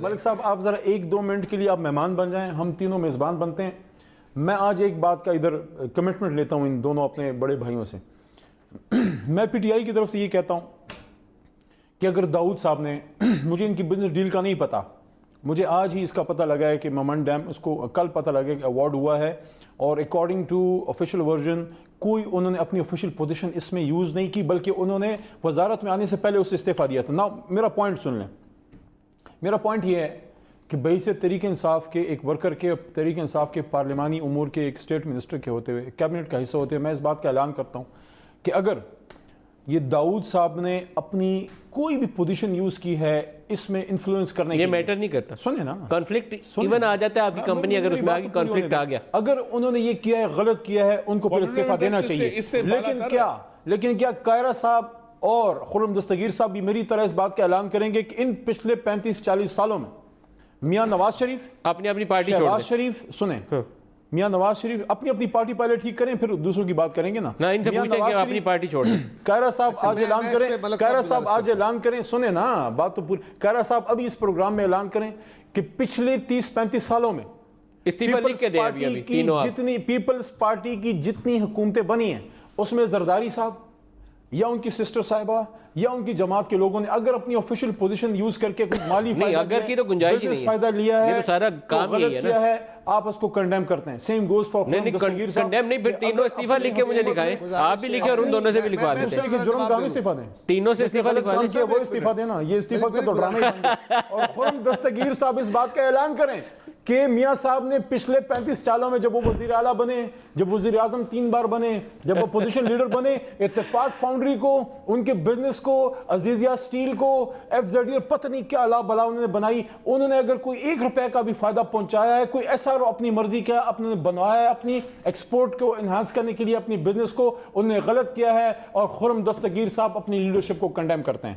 ملک صاحب آپ ذرا 1-2 منٹ کے لیے آپ مہمان بن جائیں، ہم تینوں میزبان بنتے ہیں. میں آج ایک بات کا ادھر کمٹمنٹ لیتا ہوں ان دونوں اپنے بڑے بھائیوں سے. میں پی ٹی آئی کی طرف سے یہ کہتا ہوں کہ اگر داؤد صاحب نے مجھے ان کی بزنس ڈیل کا نہیں پتا، مجھے آج ہی اس کا پتہ لگا ہے کہ ممن ڈیم اس کو کل پتہ لگا کہ ایوارڈ ہوا ہے، اور اکارڈنگ ٹو آفیشیل ورژن کوئی انہوں نے اپنی آفیشیل پوزیشن اس میں یوز نہیں کی، بلکہ انہوں نے وزارت میں آنے سے پہلے اس سے استعفیٰ دیا تھا. نا میرا پوائنٹ سن لیں. میرا پوائنٹ یہ ہے کہ بحیث تحریک انصاف کے ایک ورکر کے، تحریک انصاف کے پارلیمانی امور کے ایک اسٹیٹ منسٹر کے ہوتے ہوئے، کیبنٹ کا حصہ ہوتے ہوئے، میں اس بات کا اعلان کرتا ہوں کہ اگر یہ داؤد صاحب نے اپنی کوئی بھی پوزیشن یوز کی ہے اس میں انفلوئنس کرنے یہ میٹر نہیں کرتا. سنیں نا، کانفلکٹ ایون آ جاتا ہے آپ کی کمپنی اگر اس میں آگے کانفلکٹ آ گیا. اگر انہوں نے یہ کیا ہے، غلط کیا ہے، ان کو پھر استعفیٰ دینا چاہیے. لیکن کیا قائرہ صاحب اور خرم دستگیر صاحب بھی میری طرح اس بات کا اعلان کریں گے کہ ان پچھلے 35-40 سالوں میں میاں نواز شریف اپنی پارٹی چھوڑ شہباز شریف، سنیں، میاں نواز شریف اپنی پارٹی پہلے ٹھیک کریں پھر دوسروں کی بات کریں گے نا. ان سے پوچھتے ہیں کہ اپنی پارٹی چھوڑ دیں. قائرہ صاحب آج اعلان کریں، قائرہ صاحب آج اعلان کریں، سنیں نا بات تو پوری. قائرہ صاحب ابھی اس پروگرام میں اعلان کریں کہ پچھلے 30-35 سالوں میں استعفیٰ لکھ کے دیں ابھی تینوں جتنی پیپلز پارٹی کی جتنی حکومتیں بنی ہیں اس میں زرداری صاحب یا ان کی سسٹر صاحبہ یا ان کی جماعت کے لوگوں نے اگر اپنی آفیشیل پوزیشن یوز کر کے کوئی مالی نہیں، اگر کی تو گنجائش ہی نہیں ہے، فائدہ لیا ہے، یہ تو سارا کام ہی غلط کیا ہے، آپ اس کو کنڈیم کرتے ہیں. سیم گوز فار نہیں کنڈیم نہیں، پھر تینوں استعفیٰ لکھ کے مجھے لکھائیں. آپ بھی لکھیں اور ان دونوں سے بھی لکھوا دیتے ہیں. جرم کا استعفیٰ دیں، تینوں سے استعفیٰ لکھوا دیں. وہ استعفیٰ دینا، یہ استعفیٰ کا تو ڈرامہ ہی بن گیا. اور خرم دستگیر صاحب اس بات کا اعلان کریں کہ میاں صاحب نے پچھلے 35 سالوں میں جب وہ وزیر اعلیٰ بنے، جب وزیر اعظم 3 بار بنے، جب وہ پوزیشن لیڈر بنے، اتفاق فاؤنڈری کو، ان کے بزنس کو، عزیزیہ سٹیل کو، ایف زیڈ ای، پتہ نہیں کیا اللہ بلا انہوں نے بنائی، انہوں نے اگر کوئی 1 روپے کا بھی فائدہ پہنچایا ہے، کوئی ایسا اپنی مرضی کا اپنے نے بنوایا ہے اپنی ایکسپورٹ کو انہانس کرنے کے لیے اپنی بزنس کو، انہوں نے غلط کیا ہے. اور خرم دستگیر صاحب اپنی لیڈرشپ کو کنڈیم کرتے ہیں.